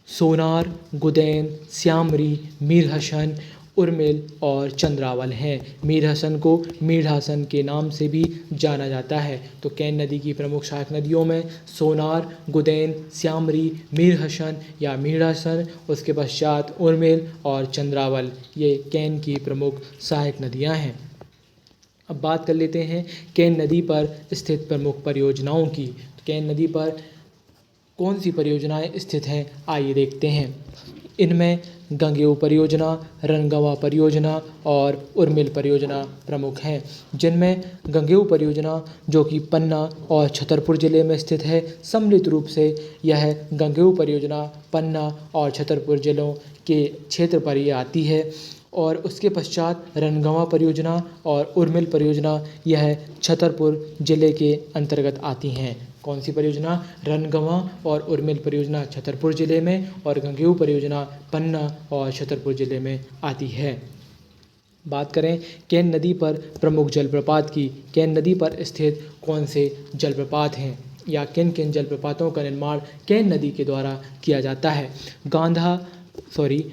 [SPEAKER 1] सोनार, गुदैन, श्यामरी, मीर हसन, उर्मिल और चंद्रावल हैं। मीर हसन को मीढ़ासन के नाम से भी जाना जाता है। तो केन नदी की प्रमुख सहायक नदियों में सोनार, गुदैन, श्यामरी, मीर हसन या मीढ़ासन, उसके पश्चात उर्मिल और चंद्रावल, ये केन की प्रमुख सहायक नदियां हैं। अब बात कर लेते हैं केन नदी पर स्थित प्रमुख परियोजनाओं की। तो केन नदी पर कौन सी परियोजनाएं स्थित हैं आइए देखते हैं। इनमें गंगेऊ परियोजना, रनगंवा परियोजना और उर्मिल परियोजना प्रमुख हैं, जिनमें गंगेऊ परियोजना जो कि पन्ना और छतरपुर ज़िले में स्थित है, सम्मिलित रूप से यह गंगेऊ परियोजना पन्ना और छतरपुर ज़िलों के क्षेत्र पर ये आती है। और उसके पश्चात रनगंवा परियोजना और उर्मिल परियोजना यह छतरपुर ज़िले के अंतर्गत आती हैं। कौन सी परियोजना? रनगंवा और उर्मिल परियोजना छतरपुर ज़िले में और गंगेऊ परियोजना पन्ना और छतरपुर ज़िले में आती है। बात करें केन नदी पर प्रमुख जलप्रपात की। केन नदी पर स्थित कौन से जलप्रपात हैं या किन किन जलप्रपातों का निर्माण केन नदी के द्वारा किया जाता है।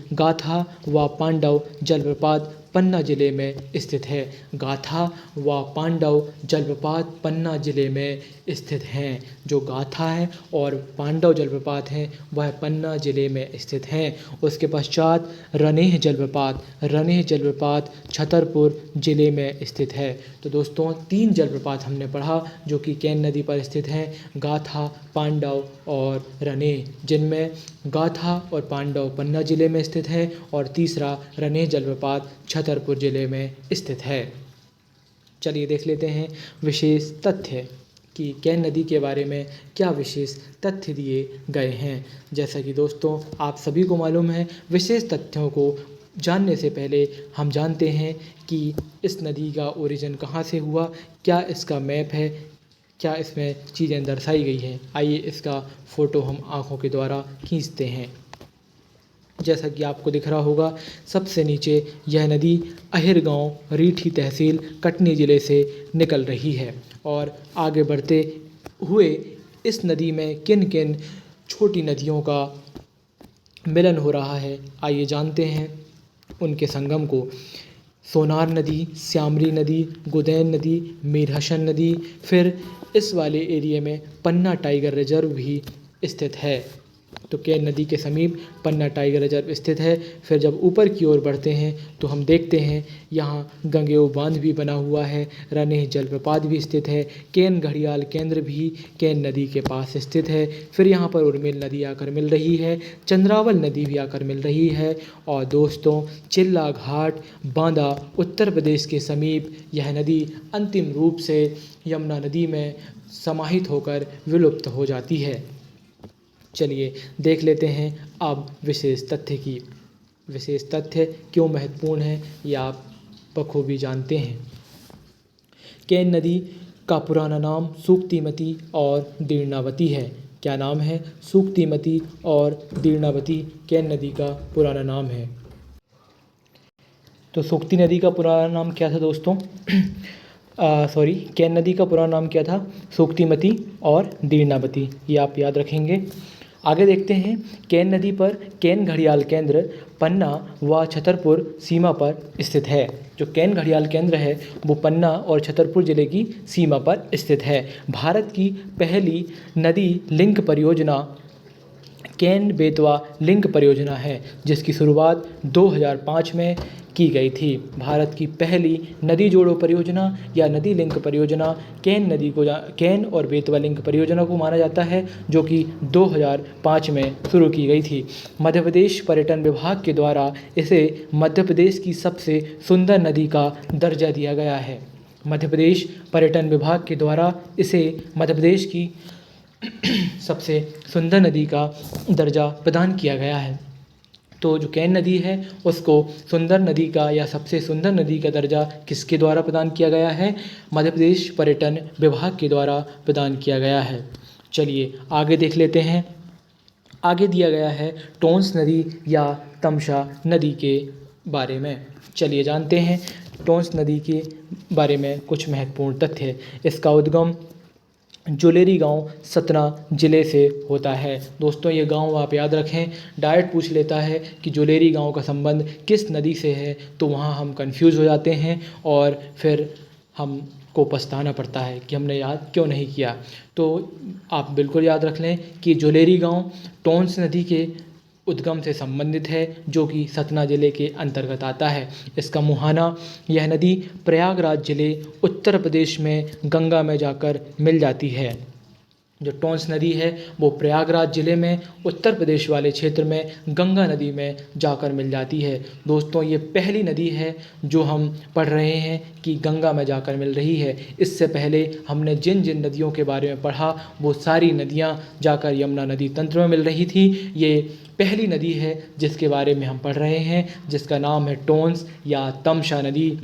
[SPEAKER 1] गाथा व पांडव जलप्रपात पन्ना जिले में स्थित है। गाथा व पांडव जलप्रपात पन्ना जिले में स्थित हैं। जो गाथा है और पांडव जलप्रपात हैं वह पन्ना जिले में स्थित हैं। उसके पश्चात रनेह जलप्रपात छतरपुर जिले में स्थित है। तो दोस्तों 3 जलप्रपात हमने पढ़ा जो कि केन नदी पर स्थित हैं, गाथा, पांडव और रनेह, जिनमें गाथा और पांडव पन्ना जिले में स्थित है और तीसरा रनेह जलप्रपात छतरपुर जिले में स्थित है। चलिए देख लेते हैं विशेष तथ्य कि केन नदी के बारे में क्या विशेष तथ्य दिए गए हैं। जैसा कि दोस्तों आप सभी को मालूम है, विशेष तथ्यों को जानने से पहले हम जानते हैं कि इस नदी का ओरिजिन कहाँ से हुआ, क्या इसका मैप है, क्या इसमें चीज़ें दर्शाई गई हैं। आइए इसका फ़ोटो हम आँखों के द्वारा खींचते हैं। जैसा कि आपको दिख रहा होगा, सबसे नीचे यह नदी अहिर गांव, रीठी तहसील, कटनी ज़िले से निकल रही है। और आगे बढ़ते हुए इस नदी में किन किन छोटी नदियों का मिलन हो रहा है, आइए जानते हैं उनके संगम को। सोनार नदी, श्यामरी नदी, गुदैन नदी, मीर हसन नदी, फिर इस वाले एरिया में पन्ना टाइगर रिजर्व भी स्थित है। तो केन नदी के समीप पन्ना टाइगर रिजर्व स्थित है। फिर जब ऊपर की ओर बढ़ते हैं तो हम देखते हैं यहाँ गंगेऊ बांध भी बना हुआ है, रनेह जलप्रपात भी स्थित है, केन घड़ियाल केंद्र भी केन नदी के पास स्थित है। फिर यहाँ पर उर्मिल नदी आकर मिल रही है, चंद्रावल नदी भी आकर मिल रही है और दोस्तों चिल्ला घाट, बांदा, उत्तर प्रदेश के समीप यह नदी अंतिम रूप से यमुना नदी में समाहित होकर विलुप्त हो जाती है। चलिए देख लेते हैं अब विशेष तथ्य की। विशेष तथ्य क्यों महत्वपूर्ण है ये आप बखूबी जानते हैं। केन नदी का पुराना नाम सूक्तिमती और दीर्णावती है। क्या नाम है? सूक्तिमती और दीर्णावती केन नदी का पुराना नाम है। तो सूक्ति नदी का पुराना नाम क्या था दोस्तों? केन नदी का पुराना नाम क्या था? सूक्तिमती और दीर्णावती, ये आप याद रखेंगे। आगे देखते हैं केन नदी पर केन घड़ियाल केंद्र पन्ना व छतरपुर सीमा पर स्थित है। जो केन घड़ियाल केंद्र है वो पन्ना और छतरपुर ज़िले की सीमा पर स्थित है। भारत की पहली नदी लिंक परियोजना केन बेतवा लिंक परियोजना है, जिसकी शुरुआत 2005 में की गई थी। भारत की पहली नदी जोड़ो परियोजना या नदी लिंक परियोजना केन और बेतवा लिंक परियोजना को माना जाता है, जो कि 2005 में शुरू की गई थी। मध्य प्रदेश पर्यटन विभाग के द्वारा इसे मध्य प्रदेश की सबसे सुंदर नदी का दर्जा दिया गया है। मध्य प्रदेश पर्यटन विभाग के द्वारा इसे मध्य प्रदेश की सबसे सुंदर नदी का दर्जा प्रदान किया गया है। तो जो केन नदी है उसको सुंदर नदी का या सबसे सुंदर नदी का दर्जा किसके द्वारा प्रदान किया गया है? मध्य प्रदेश पर्यटन विभाग के द्वारा प्रदान किया गया है। चलिए आगे देख लेते हैं। आगे दिया गया है टोंस नदी या तमसा नदी के बारे में। चलिए जानते हैं टोंस नदी के बारे में कुछ महत्वपूर्ण तथ्य। इसका उद्गम जोलेरी गांव सतना ज़िले से होता है। दोस्तों ये गांव आप याद रखें, डायरेक्ट पूछ लेता है कि जोलेरी गांव का संबंध किस नदी से है, तो वहां हम कंफ्यूज हो जाते हैं और फिर हमको पछताना पड़ता है कि हमने याद क्यों नहीं किया। तो आप बिल्कुल याद रख लें कि जोलेरी गांव टोंस नदी के उद्गम से संबंधित है, जो कि सतना ज़िले के अंतर्गत आता है। इसका मुहाना, यह नदी प्रयागराज ज़िले उत्तर प्रदेश में गंगा में जाकर मिल जाती है। जो टोंस नदी है वो प्रयागराज ज़िले में उत्तर प्रदेश वाले क्षेत्र में गंगा नदी में जाकर मिल जाती है। दोस्तों ये पहली नदी है जो हम पढ़ रहे हैं कि गंगा में जाकर मिल रही है। इससे पहले हमने जिन जिन नदियों के बारे में पढ़ा वो सारी नदियाँ जाकर यमुना नदी तंत्र में मिल रही थी। ये पहली नदी है जिसके बारे में हम पढ़ रहे हैं, जिसका नाम है टोंस या तमसा नदी,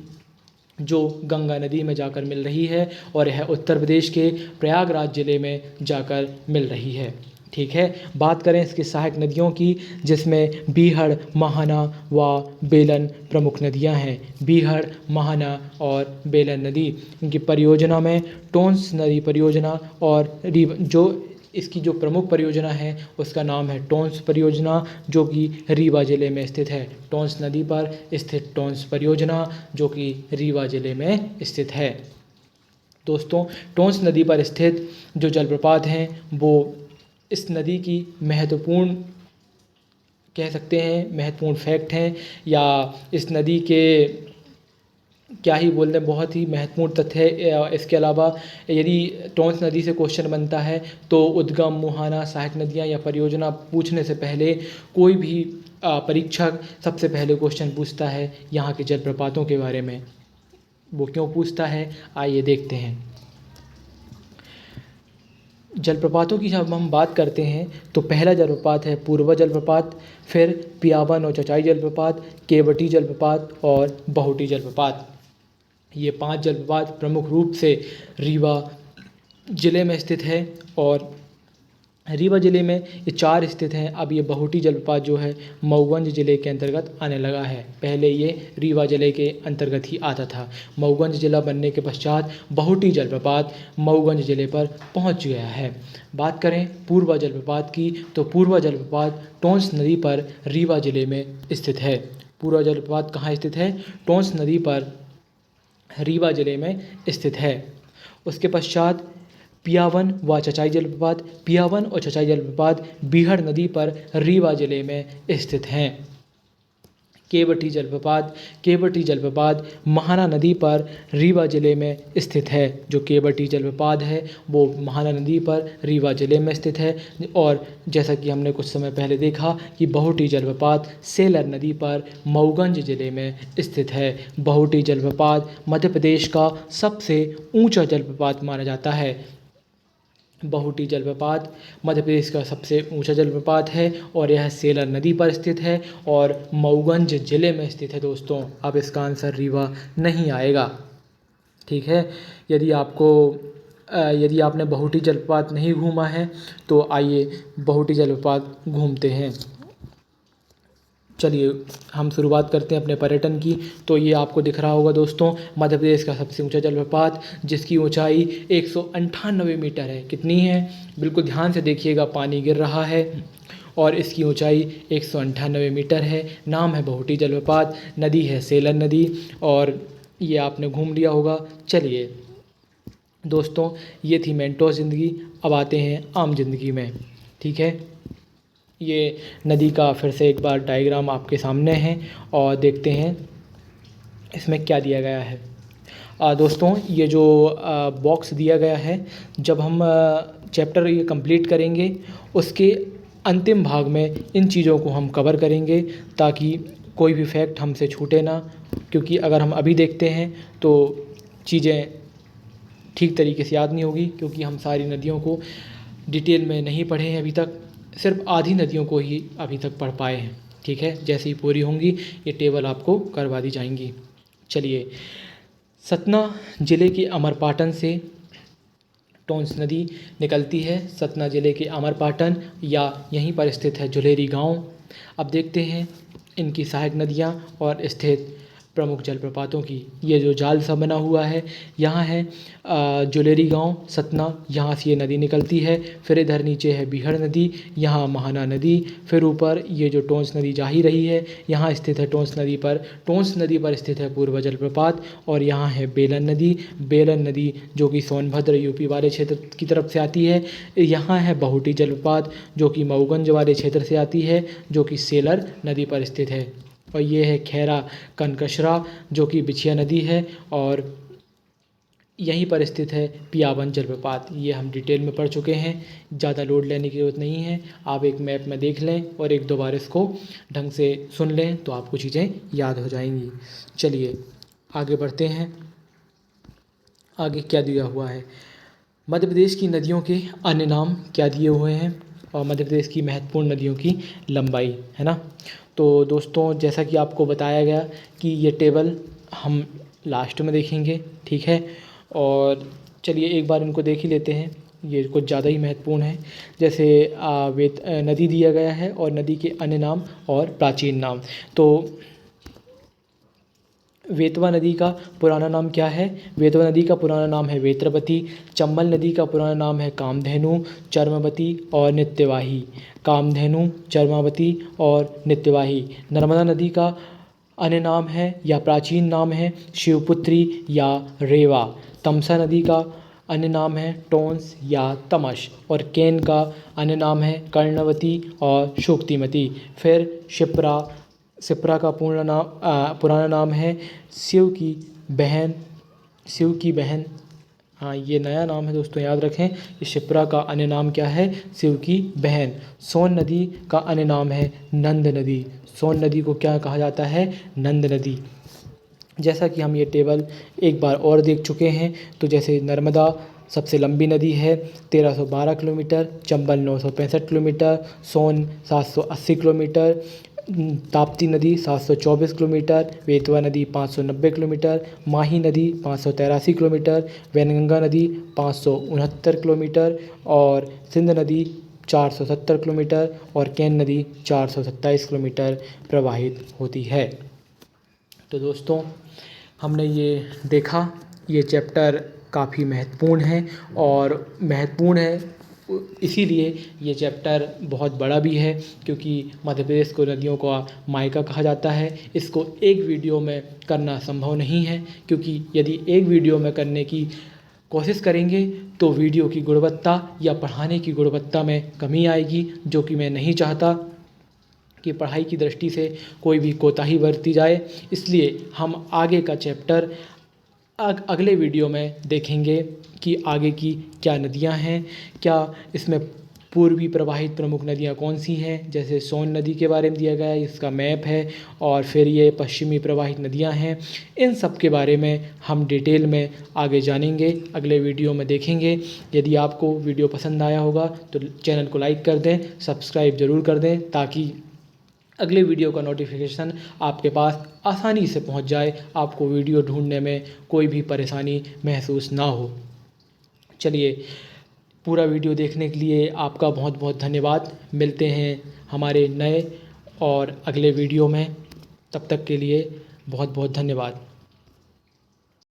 [SPEAKER 1] जो गंगा नदी में जाकर मिल रही है और यह उत्तर प्रदेश के प्रयागराज ज़िले में जाकर मिल रही है। ठीक है, बात करें इसकी सहायक नदियों की, जिसमें बीहड़, महाना व बेलन प्रमुख नदियां हैं। बीहड़, महाना और बेलन नदी, इनकी परियोजना में टोंस नदी परियोजना और जो इसकी जो प्रमुख परियोजना है उसका नाम है टोंस परियोजना, जो कि रीवा ज़िले में स्थित है। टोंस नदी पर स्थित टोंस परियोजना जो कि रीवा ज़िले में स्थित है। दोस्तों टोंस नदी पर स्थित जो जलप्रपात हैं वो इस नदी की महत्वपूर्ण कह सकते हैं महत्वपूर्ण फैक्ट हैं, या इस नदी के क्या ही बोल दें, बहुत ही महत्वपूर्ण तथ्य है। इसके अलावा यदि टोंस नदी से क्वेश्चन बनता है तो उद्गम, मुहाना, सहायक नदियाँ या परियोजना पूछने से पहले कोई भी परीक्षक सबसे पहले क्वेश्चन पूछता है यहाँ के जलप्रपातों के बारे में। वो क्यों पूछता है, आइए देखते हैं। जलप्रपातों की जब हम बात करते हैं तो पहला जलप्रपात है पूर्वा जलप्रपात, फिर पियावन और चचाई जलप्रपात, केवटी जलप्रपात और बहुटी जलप्रपात। ये 5 जलप्रपात प्रमुख रूप से रीवा ज़िले में स्थित है और रीवा ज़िले में ये 4 स्थित हैं। अब ये बहुटी जलप्रपात जो है मऊगंज ज़िले के अंतर्गत आने लगा है। पहले ये रीवा ज़िले के अंतर्गत ही आता था। मऊगंज ज़िला बनने के पश्चात बहुटी जलप्रपात मऊगंज ज़िले पर पहुंच गया है। बात करें पूर्वा जलप्रपात की तो पूर्वा जलप्रपात टोंस नदी पर रीवा ज़िले में स्थित है। पूर्वा जलप्रपात कहाँ स्थित है? टोंस नदी पर रीवा ज़िले में स्थित है। उसके पश्चात पियावन व चचाई जलप्रपात, पियावन और चचाई जलप्रपात बीहड़ नदी पर रीवा ज़िले में स्थित हैं। केवटी जलप्रपात महाना नदी पर रीवा ज़िले में स्थित है। जो केवटी जलप्रपात है वो महाना नदी पर रीवा ज़िले में स्थित है। और जैसा कि हमने कुछ समय पहले देखा कि बहुटी जलप्रपात सेलर नदी पर मऊगंज ज़िले में स्थित है। बहुटी जलप्रपात मध्य प्रदेश का सबसे ऊंचा जलप्रपात माना जाता है। बहुटी जलप्रपात मध्य प्रदेश का सबसे ऊंचा जलप्रपात है और यह सेलर नदी पर स्थित है और मऊगंज ज़िले में स्थित है। दोस्तों अब इसका आंसर रीवा नहीं आएगा। ठीक है, यदि आपने बहुटी जलप्रपात नहीं घूमा है तो आइए बहुटी जलप्रपात घूमते हैं। चलिए हम शुरुआत करते हैं अपने पर्यटन की। तो ये आपको दिख रहा होगा दोस्तों, मध्य प्रदेश का सबसे ऊंचा जलप्रपात, जिसकी ऊंचाई 198 मीटर है। कितनी है? बिल्कुल ध्यान से देखिएगा, पानी गिर रहा है और इसकी ऊंचाई 198 मीटर है। नाम है बहुटी जलप्रपात, नदी है सेलर नदी और ये आपने घूम लिया होगा। चलिए दोस्तों ये थी मेंटोस ज़िंदगी। अब आते हैं आम जिंदगी में। ठीक है, ये नदी का फिर से एक बार डायग्राम आपके सामने है और देखते हैं इसमें क्या दिया गया है। दोस्तों ये जो बॉक्स दिया गया है, जब हम चैप्टर ये कंप्लीट करेंगे उसके अंतिम भाग में इन चीज़ों को हम कवर करेंगे ताकि कोई भी फैक्ट हमसे छूटे ना, क्योंकि अगर हम अभी देखते हैं तो चीज़ें ठीक तरीके से याद नहीं होगी, क्योंकि हम सारी नदियों को डिटेल में नहीं पढ़े हैं अभी तक, सिर्फ आधी नदियों को ही अभी तक पढ़ पाए हैं। ठीक है, जैसे ही पूरी होंगी ये टेबल आपको करवा दी जाएंगी। चलिए, सतना ज़िले के अमरपाटन से टोंस नदी निकलती है। सतना ज़िले के अमरपाटन या यहीं पर स्थित है जुलेरी गांव। अब देखते हैं इनकी सहायक नदियां और स्थित प्रमुख जलप्रपातों की। ये जो जाल सा बना हुआ है यहाँ है जुलेरी गांव सतना, यहाँ से ये नदी निकलती है। फिर इधर नीचे है बीहड़ नदी, यहाँ महाना नदी। फिर ऊपर ये जो टोंस नदी जा ही रही है, यहाँ स्थित है टोंस नदी पर स्थित है पूर्व जलप्रपात। और यहाँ है बेलन नदी जो कि सोनभद्र यूपी वाले क्षेत्र की तरफ से आती है। यहाँ है बहुटी जलप्रपात जो कि मऊगंज वाले क्षेत्र से आती है, जो कि सेलर नदी पर स्थित है। और ये है खैरा कनकशरा जो कि बिछिया नदी है, और यहीं पर स्थित है पियावन जलप्रपात। ये हम डिटेल में पढ़ चुके हैं, ज़्यादा लोड लेने की ज़रूरत नहीं है। आप एक मैप में देख लें और एक दो बार इसको ढंग से सुन लें तो आपको चीज़ें याद हो जाएंगी। चलिए आगे बढ़ते हैं। आगे क्या दिया हुआ है, मध्य प्रदेश की नदियों के अन्य नाम क्या दिए हुए हैं और मध्य प्रदेश की महत्वपूर्ण नदियों की लंबाई, है ना। तो दोस्तों जैसा कि आपको बताया गया कि ये टेबल हम लास्ट में देखेंगे, ठीक है। और चलिए एक बार इनको देख ही लेते हैं, ये कुछ ज़्यादा ही महत्वपूर्ण है। जैसे नदी दिया गया है और नदी के अन्य नाम और प्राचीन नाम। तो वेतवा नदी का पुराना नाम क्या है? वेतवा नदी का पुराना नाम है वेत्रवती। चंबल नदी का पुराना नाम है कामधेनु, चर्मवती और नित्यवाही। कामधेनु, चर्मावती और नित्यवाही। नर्मदा नदी का अन्य नाम है या प्राचीन नाम है शिवपुत्री या रेवा। तमसा नदी का अन्य नाम है टोंस या तमश। और केन का अन्य नाम है कर्णवती और शुक्तिमती। फिर शिप्रा का पुराना नाम है शिव की बहन। हाँ, ये नया नाम है दोस्तों, याद रखें। ये शिप्रा का अन्य नाम क्या है? शिव की बहन। सोन नदी का अन्य नाम है नंद नदी। सोन नदी को क्या कहा जाता है? नंद नदी। जैसा कि हम ये टेबल एक बार और देख चुके हैं, तो जैसे नर्मदा सबसे लंबी नदी है 1312 किलोमीटर, चंबल 965 किलोमीटर, सोन 780 किलोमीटर, ताप्ती नदी 724 किलोमीटर, बेतवा नदी 590 किलोमीटर, माही नदी 583 किलोमीटर, वैनगंगा नदी 569 किलोमीटर और सिंध नदी 470 किलोमीटर और केन नदी 427 किलोमीटर प्रवाहित होती है। तो दोस्तों हमने ये देखा, ये चैप्टर काफ़ी महत्वपूर्ण है और महत्वपूर्ण है इसीलिए ये चैप्टर बहुत बड़ा भी है, क्योंकि मध्य प्रदेश को नदियों का मायका कहा जाता है। इसको एक वीडियो में करना संभव नहीं है, क्योंकि यदि एक वीडियो में करने की कोशिश करेंगे तो वीडियो की गुणवत्ता या पढ़ाने की गुणवत्ता में कमी आएगी, जो कि मैं नहीं चाहता कि पढ़ाई की दृष्टि से कोई भी कोताही बरती जाए। इसलिए हम आगे का चैप्टर अगले वीडियो में देखेंगे कि आगे की क्या नदियां हैं, क्या इसमें पूर्वी प्रवाहित प्रमुख नदियां कौन सी हैं। जैसे सोन नदी के बारे में दिया गया है, इसका मैप है, और फिर ये पश्चिमी प्रवाहित नदियां हैं। इन सब के बारे में हम डिटेल में आगे जानेंगे, अगले वीडियो में देखेंगे। यदि आपको वीडियो पसंद आया होगा तो चैनल को लाइक कर दें, सब्सक्राइब ज़रूर कर दें, ताकि अगले वीडियो का नोटिफिकेशन आपके पास आसानी से पहुंच जाए, आपको वीडियो ढूंढने में कोई भी परेशानी महसूस ना हो। चलिए, पूरा वीडियो देखने के लिए आपका बहुत बहुत धन्यवाद। मिलते हैं हमारे नए और अगले वीडियो में, तब तक के लिए बहुत बहुत धन्यवाद।